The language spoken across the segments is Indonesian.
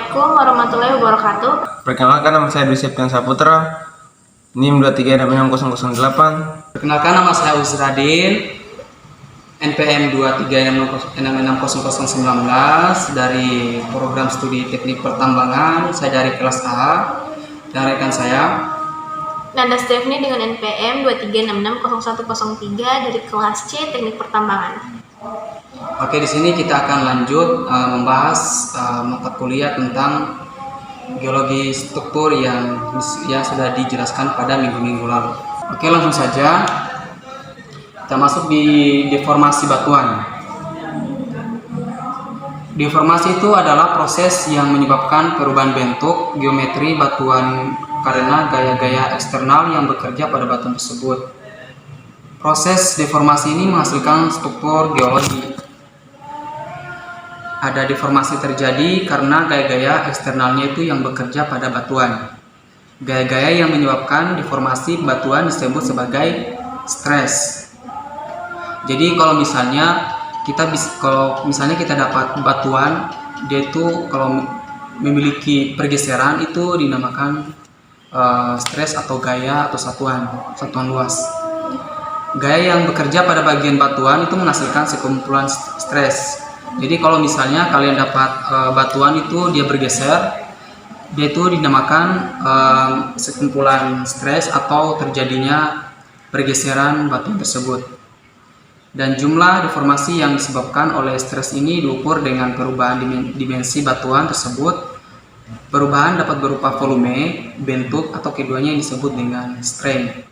Assalamualaikum warahmatullahi wabarakatuh. Perkenalkan, nama saya Dwi Septian Saputra, NIM 236008. Perkenalkan, nama saya Usradin, NPM 23660019 dari program studi teknik pertambangan. Saya dari kelas A dan rekan saya Nanda Stephanie dengan NPM 23660103 dari kelas C teknik pertambangan. Oke, di sini kita akan lanjut membahas mata kuliah tentang geologi struktur yang sudah dijelaskan pada minggu-minggu lalu. Oke, langsung saja kita masuk di deformasi batuan. Deformasi itu adalah proses yang menyebabkan perubahan bentuk geometri batuan karena gaya-gaya eksternal yang bekerja pada batuan tersebut. Proses deformasi ini menghasilkan struktur geologi. Ada deformasi terjadi karena gaya-gaya eksternalnya itu yang bekerja pada batuan. Gaya-gaya yang menyebabkan deformasi batuan disebut sebagai stres. Jadi kalau misalnya kita dapat batuan, dia itu kalau memiliki pergeseran itu dinamakan stres atau gaya atau satuan luas. Gaya yang bekerja pada bagian batuan itu menghasilkan sekumpulan stres. Jadi kalau misalnya kalian dapat batuan itu dia bergeser, dia itu dinamakan sekumpulan stres atau terjadinya pergeseran batuan tersebut. Dan jumlah deformasi yang disebabkan oleh stres ini diukur dengan perubahan dimensi batuan tersebut. Perubahan dapat berupa volume, bentuk, atau keduanya yang disebut dengan strain.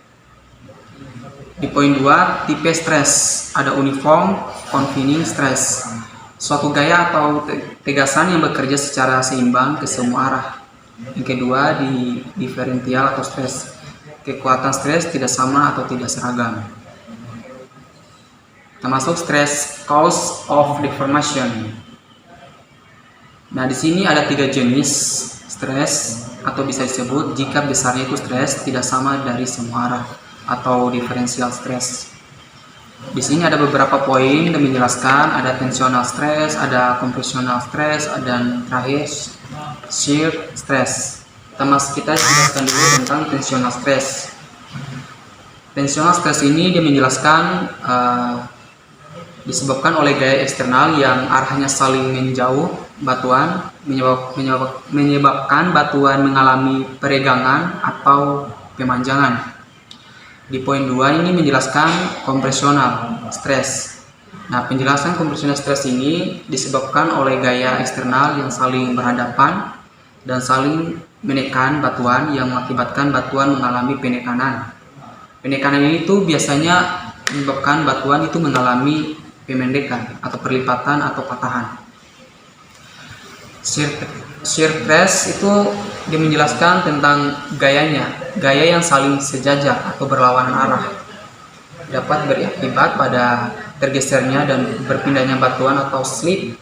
Di poin 2, tipe stres. Ada uniform confining stress. Suatu gaya atau tegasan yang bekerja secara seimbang ke semua arah. Yang kedua, di diferensial atau stres. Kekuatan stres tidak sama atau tidak seragam. Termasuk stress cause of deformation. Nah, di sini ada 3 jenis stres atau bisa disebut jika besarnya itu stres tidak sama dari semua arah atau diferensial stres. Di sini ada beberapa poin yang menjelaskan, ada tensional stress, ada compressional stress, dan terakhir shear stress. Kita jelaskan dulu tentang tensional stress. Tensional stress ini dia menjelaskan disebabkan oleh gaya eksternal yang arahnya saling menjauh batuan, menyebabkan batuan mengalami peregangan atau pemanjangan. Di poin 2 ini menjelaskan kompresional stress. Nah, penjelasan kompresional stress ini disebabkan oleh gaya eksternal yang saling berhadapan dan saling menekan batuan yang mengakibatkan batuan mengalami penekanan. Penekanan ini tuh biasanya menyebabkan batuan itu mengalami pemendekan atau perlipatan atau patahan. Shear stress itu dia menjelaskan tentang gaya yang saling sejajar atau berlawanan arah dapat berakibat pada tergesernya dan berpindahnya batuan atau slip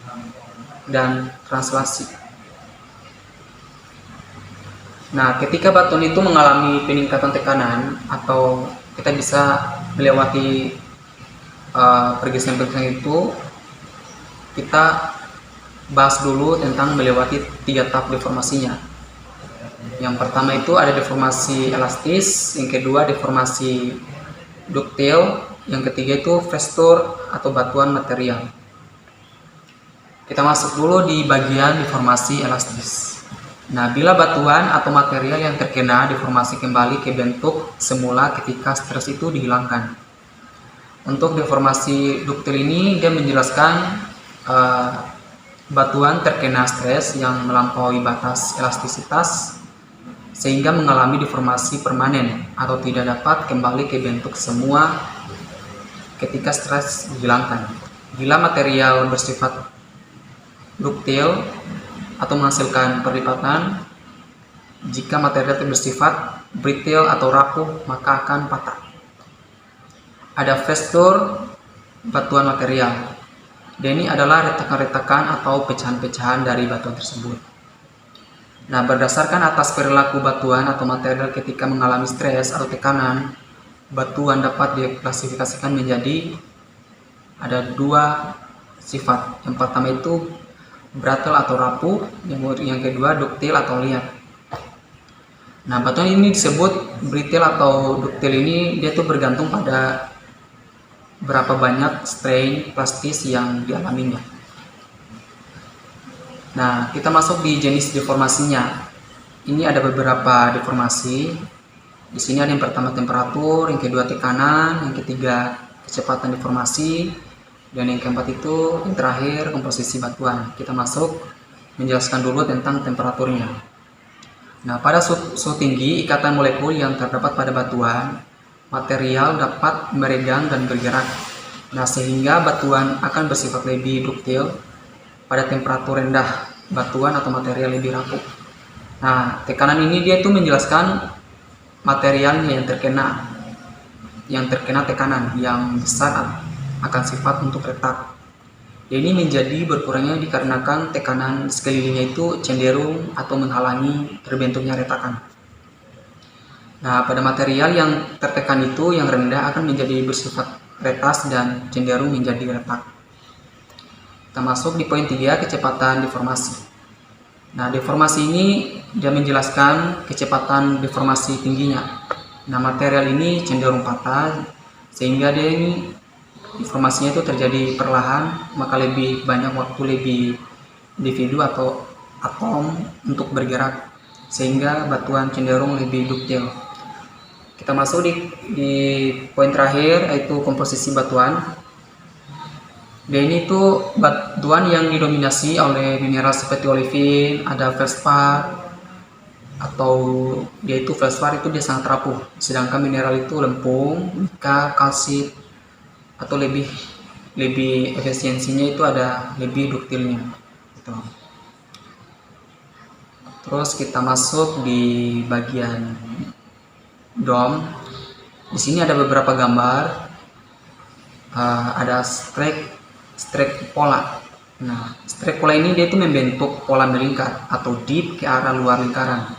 dan translasi. Nah, ketika batuan itu mengalami peningkatan tekanan atau kita bisa melewati pergeseran itu, kita bahas dulu tentang melewati 3 tahap deformasinya. Yang pertama itu ada deformasi elastis, yang kedua deformasi ductile, yang ketiga itu fracture atau batuan material. Kita masuk dulu di bagian deformasi elastis. Nah, bila batuan atau material yang terkena deformasi kembali ke bentuk semula ketika stres itu dihilangkan. Untuk deformasi ductile ini dia menjelaskan batuan terkena stres yang melampaui batas elastisitas sehingga mengalami deformasi permanen atau tidak dapat kembali ke bentuk semua ketika stres dihilangkan. Bila material bersifat ductile atau menghasilkan perlipatan, jika material bersifat brittle atau rapuh maka akan patah. Ada fracture batuan material. Dan ini adalah retakan-retakan atau pecahan-pecahan dari batuan tersebut. Nah, berdasarkan atas perilaku batuan atau material ketika mengalami stres atau tekanan, batuan dapat diklasifikasikan menjadi ada 2 sifat. Yang pertama itu brittle atau rapuh, yang kedua duktil atau liat. Nah, batuan ini disebut brittle atau duktil ini dia tuh bergantung pada berapa banyak strain plastis yang dialaminya. Nah, kita masuk di jenis deformasinya. Ini ada beberapa deformasi. Di sini ada yang pertama temperatur, yang kedua tekanan, yang ketiga kecepatan deformasi, dan yang keempat itu yang terakhir komposisi batuan. Kita masuk menjelaskan dulu tentang temperaturnya. Nah, pada suhu tinggi ikatan molekul yang terdapat pada batuan, material dapat meregang dan bergerak. Nah, sehingga batuan akan bersifat lebih duktil. Pada temperatur rendah, batuan atau material lebih rapuh. Nah, tekanan ini dia itu menjelaskan materialnya yang terkena tekanan yang besar akan sifat untuk retak. Ini menjadi berkurangnya dikarenakan tekanan sekelilingnya itu cenderung atau menghalangi terbentuknya retakan. Nah, pada material yang tertekan itu yang rendah akan menjadi bersifat retas dan cenderung menjadi retak. Kita masuk di poin 3, kecepatan deformasi. Nah, deformasi ini dia menjelaskan kecepatan deformasi tingginya. Nah, material ini cenderung patah sehingga dia ini deformasinya itu terjadi perlahan, maka lebih banyak waktu lebih individu atau atom untuk bergerak sehingga batuan cenderung lebih duktil. Kita masuk di poin terakhir yaitu komposisi batuan. Dan ini tuh batuan yang didominasi oleh mineral seperti olivin, ada feldspar, atau dia itu feldspar itu dia sangat rapuh, sedangkan mineral itu lempung, mica, kalsit, atau lebih efisiensinya itu ada lebih duktilnya. Gitu. Terus kita masuk di bagian dom. Di sini ada beberapa gambar, ada strike pola. Nah, strike pola ini dia itu membentuk pola melingkar atau dip ke arah luar lingkaran.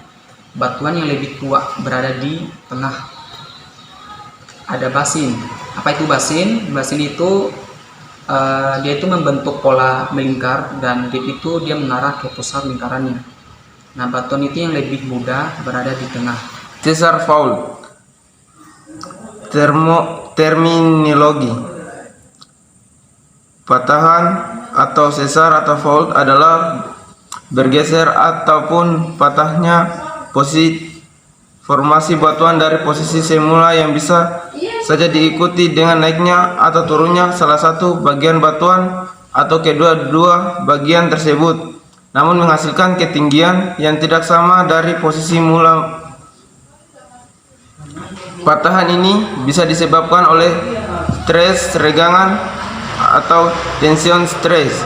Batuan yang lebih tua berada di tengah. Ada basin. Apa itu basin? Basin itu dia itu membentuk pola melingkar dan dip itu dia mengarah ke pusat lingkarannya. Nah, batuan itu yang lebih muda berada di tengah. Caesar fault. Terminologi. Patahan atau sesar atau fault adalah bergeser ataupun patahnya formasi batuan dari posisi semula yang bisa saja diikuti dengan naiknya atau turunnya salah satu bagian batuan atau kedua-dua bagian tersebut, namun menghasilkan ketinggian yang tidak sama dari posisi mula. Patahan ini bisa disebabkan oleh stres regangan atau tension stres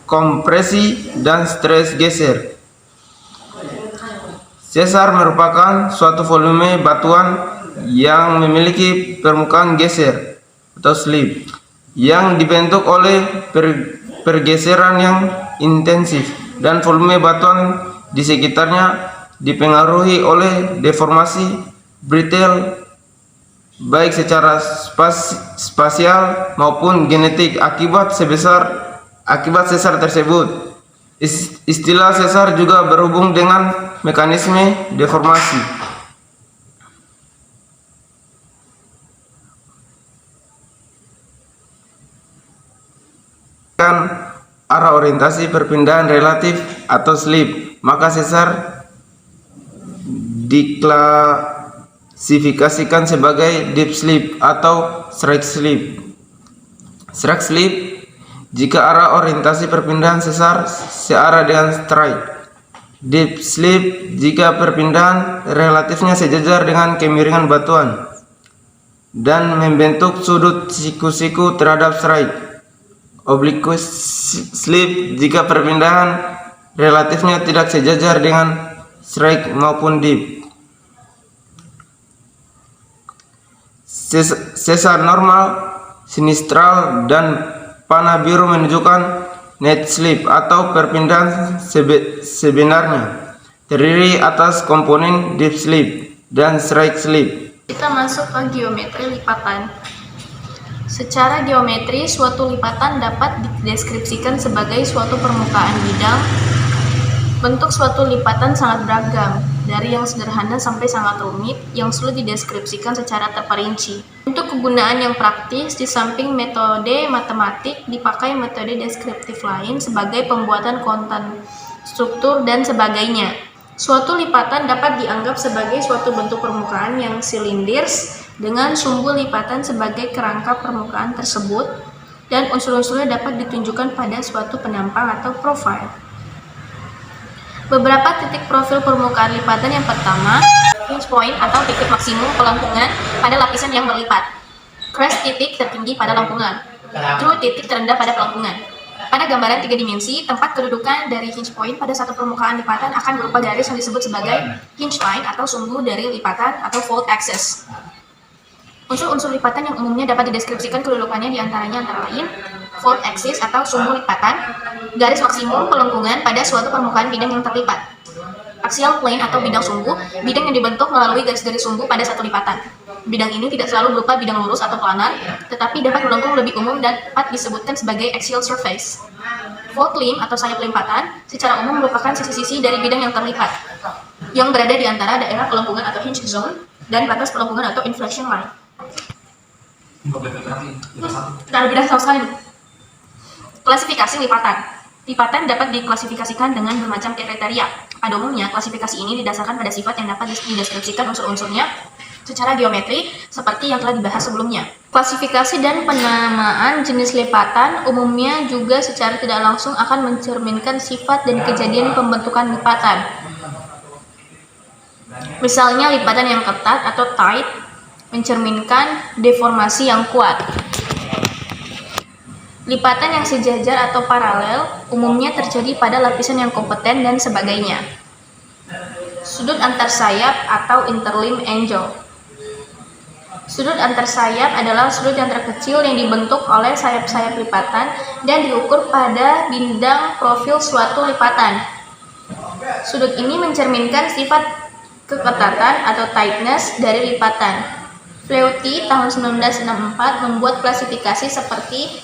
kompresi dan stres geser. Sesar merupakan suatu volume batuan yang memiliki permukaan geser atau slip yang dibentuk oleh pergeseran yang intensif, dan volume batuan di sekitarnya dipengaruhi oleh deformasi brittle baik secara spasial maupun genetik akibat sesar tersebut. Istilah sesar juga berhubung dengan mekanisme deformasi. Arah orientasi perpindahan relatif atau slip, maka sesar diklasifikasikan sebagai deep slip atau strike slip. Strike slip jika arah orientasi perpindahan sesar searah dengan strike. Deep slip jika perpindahan relatifnya sejajar dengan kemiringan batuan dan membentuk sudut siku-siku terhadap strike. Oblique slip jika perpindahan relatifnya tidak sejajar dengan strike maupun deep. Sesar normal, sinistral, dan panah biru menunjukkan net slip atau perpindahan sebenarnya, terdiri atas komponen deep slip dan strike slip. Kita masuk ke geometri lipatan. Secara geometri, suatu lipatan dapat dideskripsikan sebagai suatu permukaan bidang. Bentuk suatu lipatan sangat beragam, dari yang sederhana sampai sangat rumit, yang sulit dideskripsikan secara terperinci. Untuk kegunaan yang praktis, di samping metode matematik, dipakai metode deskriptif lain sebagai pembuatan konten, struktur, dan sebagainya. Suatu lipatan dapat dianggap sebagai suatu bentuk permukaan yang silindris dengan sumbu lipatan sebagai kerangka permukaan tersebut, dan unsur-unsurnya dapat ditunjukkan pada suatu penampang atau profil. Beberapa titik profil permukaan lipatan. Yang pertama, hinge point atau titik maksimum pelengkungan pada lapisan yang berlipat. Crest, titik tertinggi pada lengkungan. True, titik terendah pada pelengkungan. Pada gambaran 3 dimensi, tempat kedudukan dari hinge point pada satu permukaan lipatan akan berupa garis yang disebut sebagai hinge line atau sumbu dari lipatan atau fold axis. Unsur-unsur lipatan yang umumnya dapat dideskripsikan kedudukannya diantaranya antara lain fold axis atau sumbu lipatan, garis maksimum pelengkungan pada suatu permukaan bidang yang terlipat, axial plane atau bidang sumbu, bidang yang dibentuk melalui garis-garis sumbu pada satu lipatan. Bidang ini tidak selalu berupa bidang lurus atau planar, tetapi dapat melengkung lebih umum dan dapat disebutkan sebagai axial surface. Fold limb atau sayap lipatan secara umum merupakan sisi-sisi dari bidang yang terlipat, yang berada di antara daerah pelengkungan atau hinge zone dan batas pelengkungan atau inflection line. Nah, lebih dasar sekali. Klasifikasi lipatan. Lipatan dapat diklasifikasikan dengan bermacam kriteria. Pada umumnya, klasifikasi ini didasarkan pada sifat yang dapat dideskripsikan unsur-unsurnya secara geometri, seperti yang telah dibahas sebelumnya. Klasifikasi dan penamaan jenis lipatan umumnya juga secara tidak langsung akan mencerminkan sifat dan kejadian pembentukan lipatan. Misalnya, lipatan yang ketat atau tight mencerminkan deformasi yang kuat. Lipatan yang sejajar atau paralel umumnya terjadi pada lapisan yang kompeten dan sebagainya. Sudut antar sayap atau interlimb angle. Sudut antar sayap adalah sudut yang terkecil yang dibentuk oleh sayap-sayap lipatan dan diukur pada bidang profil suatu lipatan. Sudut ini mencerminkan sifat keketatan atau tightness dari lipatan. Fleuty tahun 1964 membuat klasifikasi seperti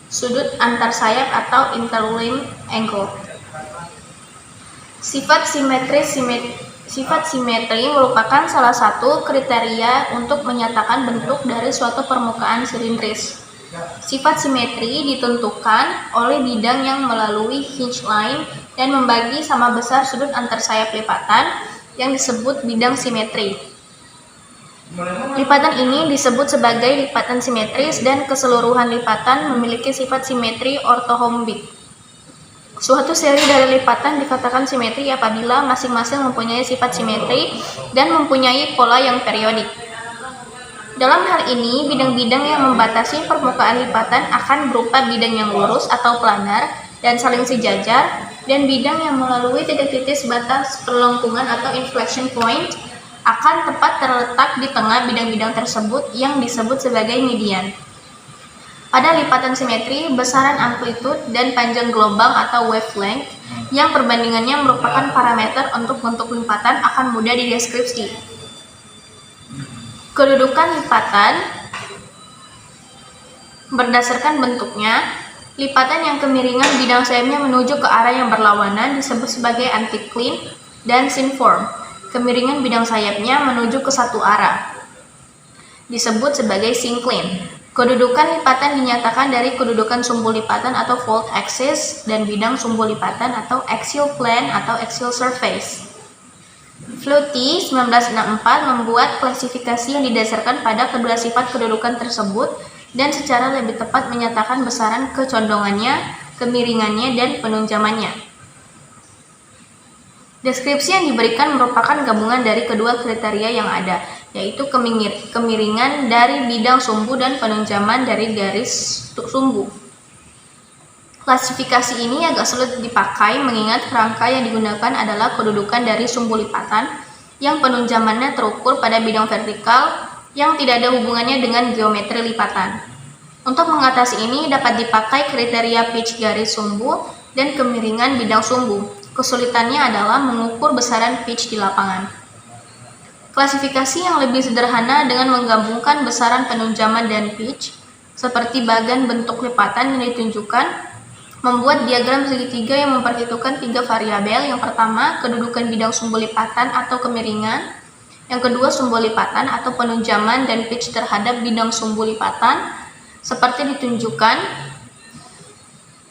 sudut antar sayap atau interlimb angle. Sifat simetri merupakan salah satu kriteria untuk menyatakan bentuk dari suatu permukaan silindris. Sifat simetri ditentukan oleh bidang yang melalui hinge line dan membagi sama besar sudut antar sayap lipatan yang disebut bidang simetri. Lipatan ini disebut sebagai lipatan simetris dan keseluruhan lipatan memiliki sifat simetri ortorhombic. Suatu seri dari lipatan dikatakan simetri apabila masing-masing mempunyai sifat simetri dan mempunyai pola yang periodik. Dalam hal ini, bidang-bidang yang membatasi permukaan lipatan akan berupa bidang yang lurus atau planar dan saling sejajar, dan bidang yang melalui titik-titik batas perlengkungan atau inflection point akan tepat terletak di tengah bidang-bidang tersebut yang disebut sebagai median. Pada lipatan simetri, besaran amplitude dan panjang gelombang atau wavelength yang perbandingannya merupakan parameter untuk bentuk lipatan akan mudah dideskripsi. Kedudukan lipatan berdasarkan bentuknya, lipatan yang kemiringan bidang sayapnya menuju ke arah yang berlawanan disebut sebagai anticline dan synform. Kemiringan bidang sayapnya menuju ke satu arah disebut sebagai syncline. Kedudukan lipatan dinyatakan dari kedudukan sumbu lipatan atau fold axis dan bidang sumbu lipatan atau axial plane atau axial surface. Fleuty 1964 membuat klasifikasi yang didasarkan pada kedua sifat kedudukan tersebut dan secara lebih tepat menyatakan besaran kecondongannya, kemiringannya, dan penunjamannya. Deskripsi yang diberikan merupakan gabungan dari kedua kriteria yang ada, yaitu kemiringan dari bidang sumbu dan penunjaman dari garis sumbu. Klasifikasi ini agak sulit dipakai mengingat kerangka yang digunakan adalah kedudukan dari sumbu lipatan yang penunjamannya terukur pada bidang vertikal yang tidak ada hubungannya dengan geometri lipatan. Untuk mengatasi ini dapat dipakai kriteria pitch garis sumbu dan kemiringan bidang sumbu. Kesulitannya adalah mengukur besaran pitch di lapangan. Klasifikasi yang lebih sederhana dengan menggabungkan besaran penunjaman dan pitch seperti bagan bentuk lipatan yang ditunjukkan. Membuat diagram segitiga yang memperhitungkan 3 variabel. Yang pertama, kedudukan bidang sumbu lipatan atau kemiringan. Yang kedua, sumbu lipatan atau penunjaman dan pitch terhadap bidang sumbu lipatan. Seperti ditunjukkan,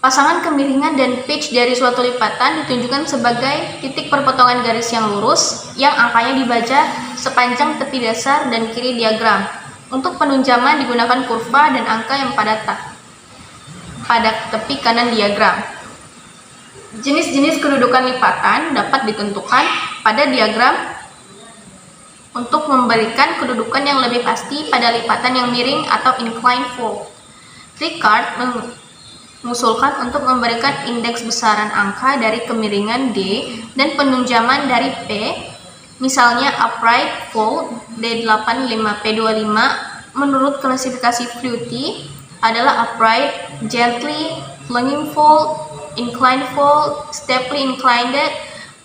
pasangan kemiringan dan pitch dari suatu lipatan ditunjukkan sebagai titik perpotongan garis yang lurus yang angkanya dibaca sepanjang tepi dasar dan kiri diagram. Untuk penunjaman digunakan kurva dan angka yang pada tepi kanan diagram. Jenis-jenis kedudukan lipatan dapat ditentukan pada diagram untuk memberikan kedudukan yang lebih pasti pada lipatan yang miring atau inclined fold. Ricard mengusulkan untuk memberikan indeks besaran angka dari kemiringan D dan penunjaman dari P, misalnya upright fold D85P25 menurut klasifikasi Flutie adalah upright, gently plunging fold, inclined fold, steeply inclined,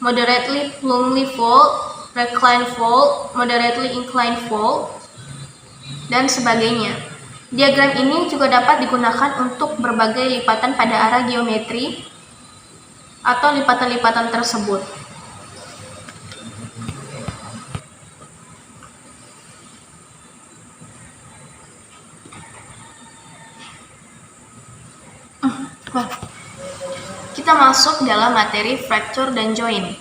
moderately plunging fold, reclined fold, moderately inclined fold, dan sebagainya. Diagram ini juga dapat digunakan untuk berbagai lipatan pada arah geometri atau lipatan-lipatan tersebut. Kita masuk dalam materi fracture dan join.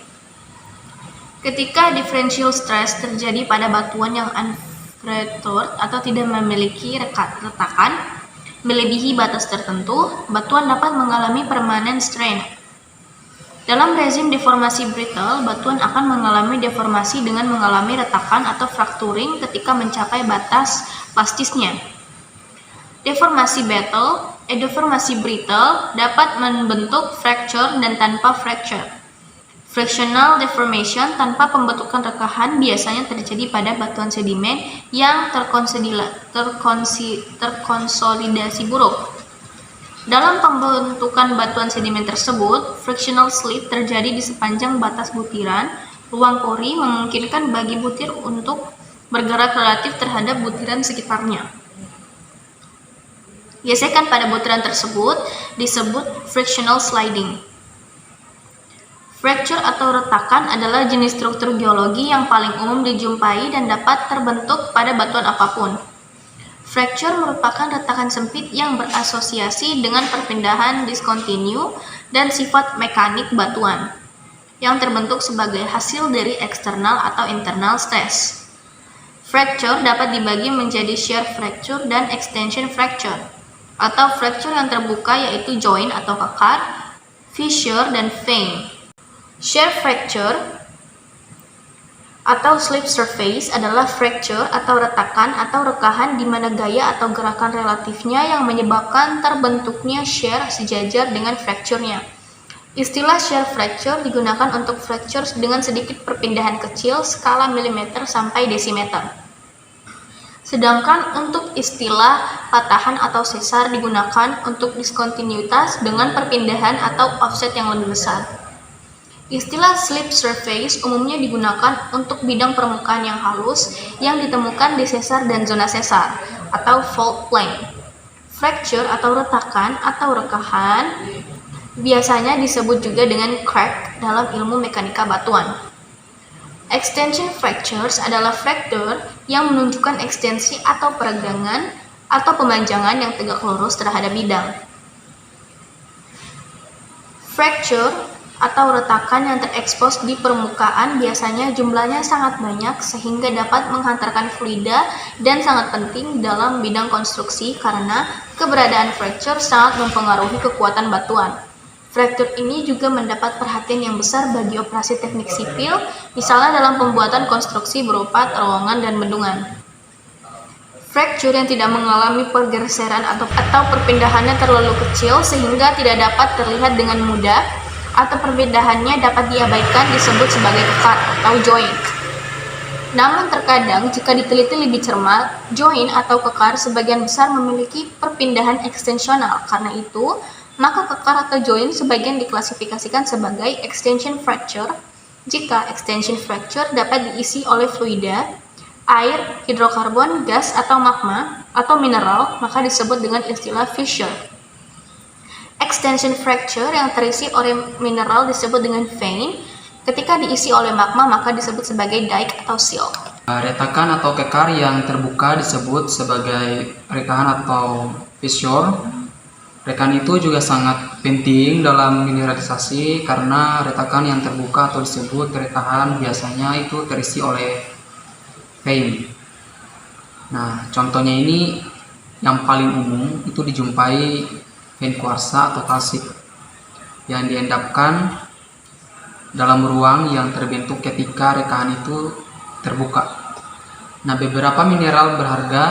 Ketika differential stress terjadi pada batuan yang unfractured atau tidak memiliki retakan melebihi batas tertentu, batuan dapat mengalami permanent strain. Dalam rezim deformasi brittle, batuan akan mengalami deformasi dengan mengalami retakan atau fracturing ketika mencapai batas plastisnya. Deformasi brittle dapat membentuk fracture dan tanpa fracture. Frictional deformation tanpa pembentukan rekahan biasanya terjadi pada batuan sedimen yang terkonsolidasi buruk. Dalam pembentukan batuan sedimen tersebut, frictional slip terjadi di sepanjang batas butiran. Ruang pori memungkinkan bagi butir untuk bergerak relatif terhadap butiran sekitarnya. Gesekan pada butiran tersebut disebut frictional sliding. Fracture atau retakan adalah jenis struktur geologi yang paling umum dijumpai dan dapat terbentuk pada batuan apapun. Fracture merupakan retakan sempit yang berasosiasi dengan perpindahan diskontinu dan sifat mekanik batuan, yang terbentuk sebagai hasil dari eksternal atau internal stress. Fracture dapat dibagi menjadi shear fracture dan extension fracture, atau fracture yang terbuka yaitu joint atau kekar, fissure, dan vein. Shear fracture atau slip surface adalah fracture atau retakan atau rekahan di mana gaya atau gerakan relatifnya yang menyebabkan terbentuknya shear sejajar dengan fracture-nya. Istilah shear fracture digunakan untuk fracture dengan sedikit perpindahan kecil skala milimeter sampai desimeter. Sedangkan untuk istilah patahan atau sesar digunakan untuk diskontinuitas dengan perpindahan atau offset yang lebih besar. Istilah slip surface umumnya digunakan untuk bidang permukaan yang halus yang ditemukan di sesar dan zona sesar atau fault plane. Fracture atau retakan atau rekahan biasanya disebut juga dengan crack dalam ilmu mekanika batuan. Extension fractures adalah fracture yang menunjukkan ekstensi atau peregangan atau pemanjangan yang tegak lurus terhadap bidang. Fracture atau retakan yang terekspos di permukaan biasanya jumlahnya sangat banyak sehingga dapat menghantarkan fluida dan sangat penting dalam bidang konstruksi karena keberadaan fracture sangat mempengaruhi kekuatan batuan. Fracture ini juga mendapat perhatian yang besar bagi operasi teknik sipil, misalnya dalam pembuatan konstruksi berupa terowongan dan bendungan. Fracture yang tidak mengalami pergeseran atau perpindahannya terlalu kecil sehingga tidak dapat terlihat dengan mudah atau perpindahannya dapat diabaikan disebut sebagai kekar atau joint. Namun terkadang jika diteliti lebih cermat, joint atau kekar sebagian besar memiliki perpindahan ekstensional. Karena itu, maka kekar atau joint sebagian diklasifikasikan sebagai extension fracture jika extension fracture dapat diisi oleh fluida air, hidrokarbon, gas atau magma, atau mineral, maka disebut dengan istilah fissure. Extension fracture yang terisi oleh mineral disebut dengan vein. Ketika diisi oleh magma, maka disebut sebagai dike atau seal. Retakan atau kekar yang terbuka disebut sebagai rekahan atau fissure. Rekahan itu juga sangat penting dalam mineralisasi karena retakan yang terbuka atau disebut rekahan biasanya itu terisi oleh vein. Nah, contohnya ini yang paling umum itu dijumpai vein kuarsa atau kalsit yang diendapkan dalam ruang yang terbentuk ketika rekahan itu terbuka. Nah, beberapa mineral berharga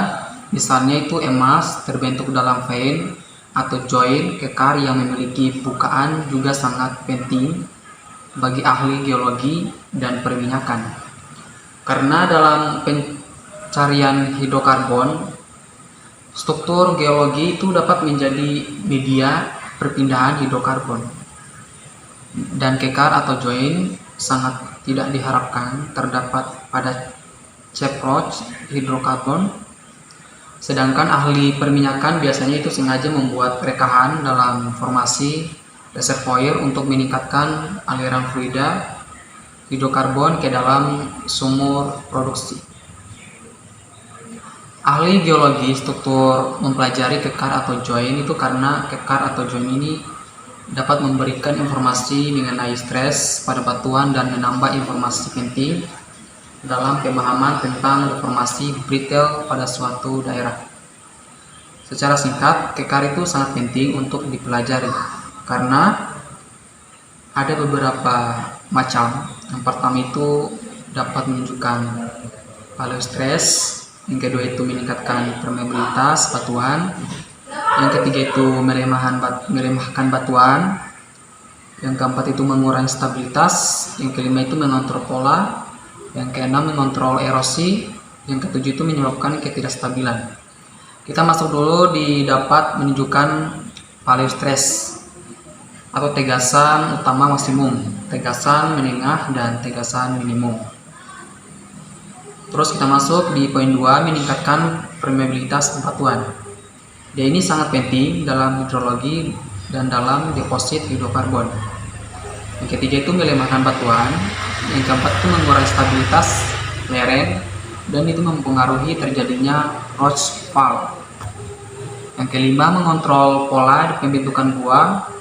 misalnya itu emas terbentuk dalam vein atau join kekar yang memiliki bukaan juga sangat penting bagi ahli geologi dan perminyakan. Karena dalam pencarian hidrokarbon, struktur geologi itu dapat menjadi media perpindahan hidrokarbon. Dan kekar atau join sangat tidak diharapkan terdapat pada chevron hidrokarbon. Sedangkan ahli perminyakan biasanya itu sengaja membuat rekahan dalam formasi reservoir untuk meningkatkan aliran fluida hidrokarbon ke dalam sumur produksi. Ahli geologi struktur mempelajari kekar atau join itu karena kekar atau join ini dapat memberikan informasi mengenai stres pada batuan dan menambah informasi penting dalam pemahaman tentang deformasi brittle pada suatu daerah. Secara singkat, kekar itu sangat penting untuk dipelajari karena ada beberapa macam. Yang pertama itu dapat menunjukkan paleostress, yang kedua itu meningkatkan permeabilitas batuan, yang ketiga itu melemahkan batuan, yang keempat itu mengurangi stabilitas, yang kelima itu mengontrol pola, yang keenam mengontrol erosi, yang ketujuh itu menyebabkan ketidakstabilan. Kita masuk dulu di dapat menunjukkan paleostress atau tegasan utama maksimum, tegasan menengah dan tegasan minimum. Terus kita masuk di poin 2, meningkatkan permeabilitas batuan. Dan ini sangat penting dalam hidrologi dan dalam deposit hidrokarbon. Yang ketiga itu melemahkan batuan. Yang keempat itu mengurangi stabilitas lereng dan itu mempengaruhi terjadinya rock fall. Yang kelima mengontrol pola pembentukan gua.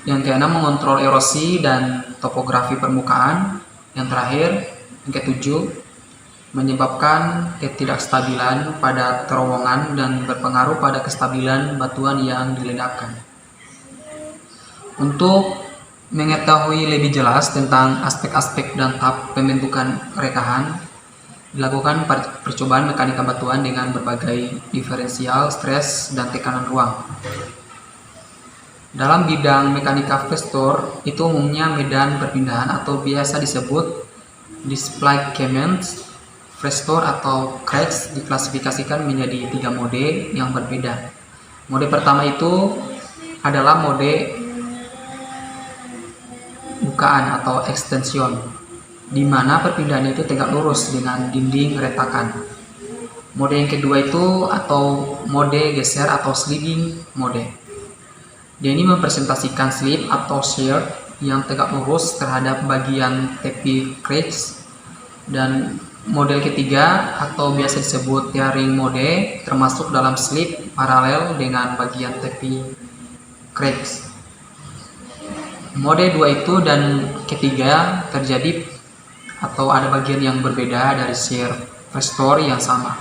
Yang keenam mengontrol erosi dan topografi permukaan. Yang terakhir, yang ketujuh, menyebabkan ketidakstabilan pada terowongan dan berpengaruh pada kestabilan batuan yang diledakkan. Untuk mengetahui lebih jelas tentang aspek-aspek dan tahap pembentukan rekahan, dilakukan percobaan mekanika batuan dengan berbagai diferensial, stres, dan tekanan ruang. Dalam bidang mekanika fracture, itu umumnya medan perpindahan atau biasa disebut displacement fracture atau cracks diklasifikasikan menjadi 3 mode yang berbeda. Mode pertama itu adalah mode bukaan atau extension, di mana perpindahannya itu tegak lurus dengan dinding retakan. Mode yang kedua itu atau mode geser atau sliding mode. Dia ini mempresentasikan slip atau shear yang tegak lurus terhadap bagian tepi cracks. Dan model ketiga atau biasa disebut tearing mode termasuk dalam slip paralel dengan bagian tepi cracks. Mode 2 itu dan ketiga terjadi atau ada bagian yang berbeda dari shear fracture yang sama.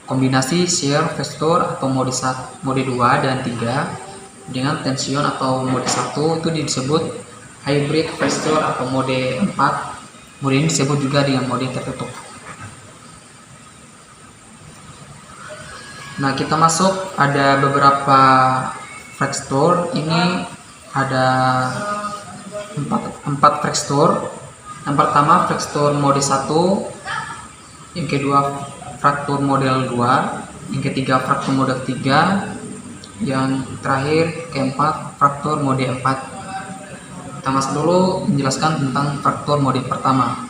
Kombinasi shear fracture atau mode 2 dan 3 dengan tension atau mode 1 itu disebut hybrid fracture atau mode 4. Mode ini disebut juga dengan mode tertutup. Nah, kita masuk ada beberapa fracture. Ini ada 4 fracture. Yang pertama fracture mode 1, yang kedua fracture model 2, yang ketiga fracture mode 3, yang terakhir keempat fracture mode 4. Kita masuk dulu menjelaskan tentang fracture mode pertama.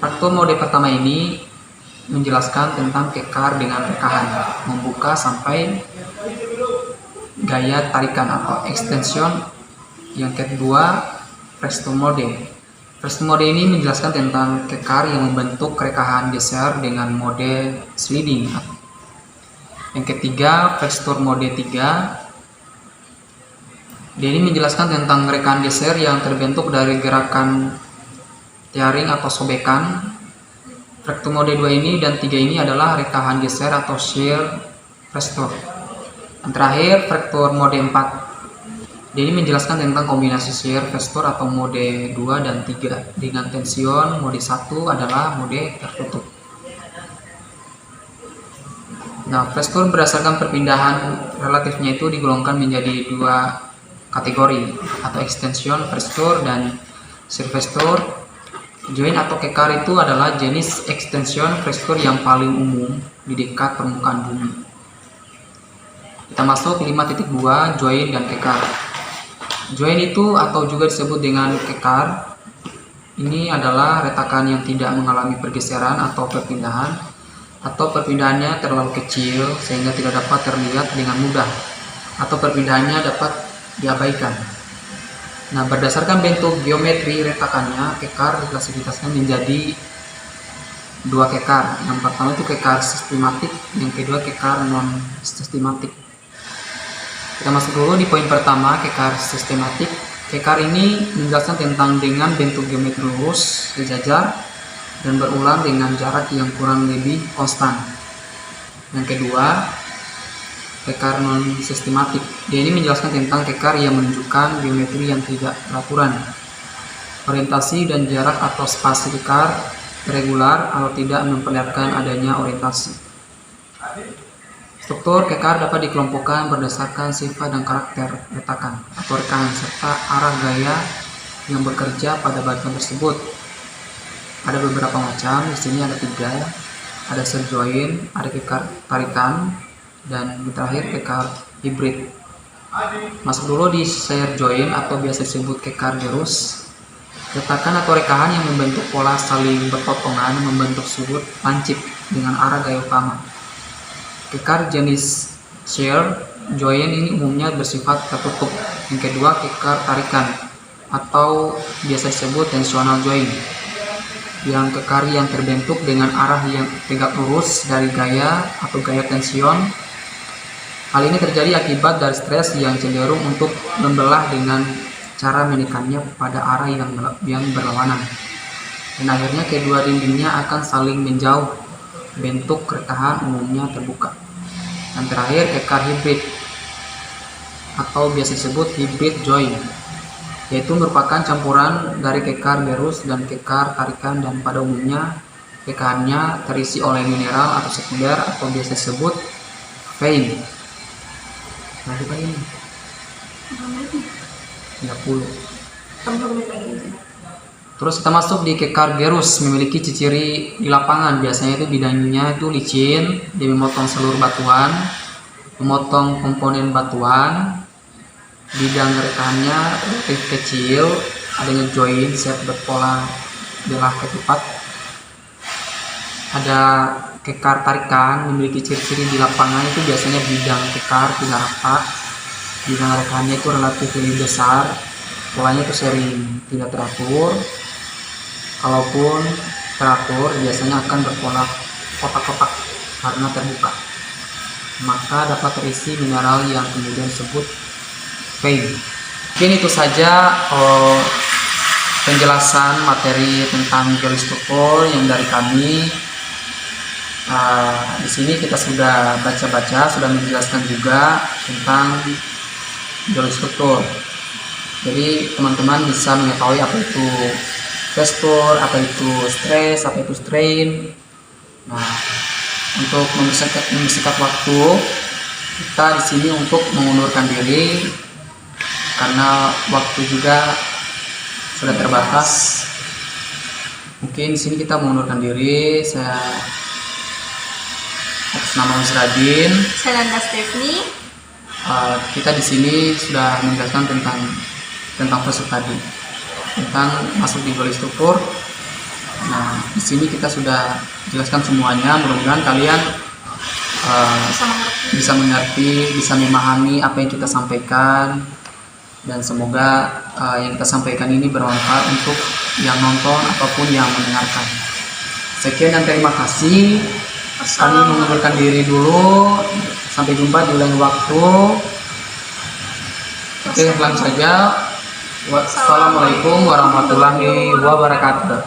Fracture mode pertama ini menjelaskan tentang kekar dengan rekahan, membuka sampai gaya tarikan atau extension. Yang kedua, presto mode. Presto mode ini menjelaskan tentang kekar yang membentuk rekahan geser dengan mode sliding. Yang ketiga, Frestor mode 3. Dia ini menjelaskan tentang rekahan geser yang terbentuk dari gerakan tearing atau sobekan. Frestor mode 2 ini dan 3 ini adalah rekahan geser atau shear Frestor. Dan terakhir, Frestor mode 4. Dia ini menjelaskan tentang kombinasi shear Frestor atau mode 2 dan 3 dengan tension. Mode 1 adalah mode tertutup. Nah, Frestor berdasarkan perpindahan relatifnya itu digolongkan menjadi 2 kategori atau extension Frestor dan shear Frestor. Join atau kekar itu adalah jenis extension Frestor yang paling umum di dekat permukaan bumi. Kita masuk 5.2 join dan kekar. Join itu atau juga disebut dengan kekar, ini adalah retakan yang tidak mengalami pergeseran atau perpindahan, atau perpindahannya terlalu kecil sehingga tidak dapat terlihat dengan mudah, atau perpindahannya dapat diabaikan. Nah, berdasarkan bentuk geometri retakannya, kekar diklasifikasikan menjadi 2 kekar. Yang pertama itu kekar sistematik, yang kedua kekar non sistematik. Kita masuk dulu di poin pertama, kekar sistematik. Kekar ini menjelaskan tentang dengan bentuk geometri lurus, sejajar, dan berulang dengan jarak yang kurang lebih konstan. Yang kedua, kekar non sistematik. Dia ini menjelaskan tentang kekar yang menunjukkan geometri yang tidak beraturan. Orientasi dan jarak atau spasi kekar regular atau tidak memperlihatkan adanya orientasi. Struktur kekar dapat dikelompokkan berdasarkan sifat dan karakter retakan atau rekahan serta arah gaya yang bekerja pada batuan tersebut. Ada beberapa macam, di sini ada 3. Ada shear join, ada kekar tarikan, dan yang terakhir kekar hibrid. Masuk dulu di shear join atau biasa disebut kekar gerus. Retakan atau rekahan yang membentuk pola saling berpotongan membentuk sudut lancip dengan arah gaya utama. Kekar jenis shear join ini umumnya bersifat tertutup. Yang kedua, kekar tarikan atau biasa disebut tensional join. Yang kekar yang terbentuk dengan arah yang tegak lurus dari gaya atau gaya tension. Hal ini terjadi akibat dari stres yang cenderung untuk membelah dengan cara menekannya pada arah yang berlawanan. Dan akhirnya kedua dindingnya akan saling menjauh. Bentuk rekahan umumnya terbuka. Dan terakhir, kekar hibrid atau biasa disebut hybrid join, yaitu merupakan campuran dari kekar gerus dan kekar tarikan, dan pada umumnya kekahannya terisi oleh mineral atau sekunder atau biasa disebut vein. Nah, coba ini 30. Terus kita masuk di kekar gerus, memiliki ciri-ciri di lapangan. Biasanya itu bidangnya itu licin, dia memotong seluruh batuan, memotong komponen batuan. Bidang rekahannya relatif kecil, adanya join set berpola belah ketupat. Ada kekar tarikan, memiliki ciri-ciri di lapangan itu biasanya bidang kekar tidak rata, bidang rekahannya itu relatif lebih besar, polanya itu sering tidak teratur. Kalaupun teratur, biasanya akan berpola kotak-kotak karena terbuka, maka dapat terisi mineral yang kemudian disebut vein. Mungkin itu saja penjelasan materi tentang geostruktur yang dari kami. Di sini kita sudah baca-baca, sudah menjelaskan juga tentang geostruktur. Jadi teman-teman bisa mengetahui apa itu Frestor, apa itu stress, apa itu strain. Nah, untuk mempersingkat waktu, kita di sini untuk mengundurkan diri karena waktu juga sudah terbatas. Mungkin di sini kita mengundurkan diri. Saya atas nama Musradin. Saya Nanda Stephanie. Kita di sini sudah menjelaskan tentang proses tadi, tentang masuk di geostruktur Nah, di sini kita sudah jelaskan semuanya. Mudah-mudahan kalian bisa mengerti, bisa memahami apa yang kita sampaikan, dan semoga yang kita sampaikan ini bermanfaat untuk yang nonton ataupun yang mendengarkan. Sekian dan terima kasih. Kami mengundurkan diri dulu. Sampai jumpa di lain waktu. Oke, langsung saja. Wassalamualaikum warahmatullahi wabarakatuh.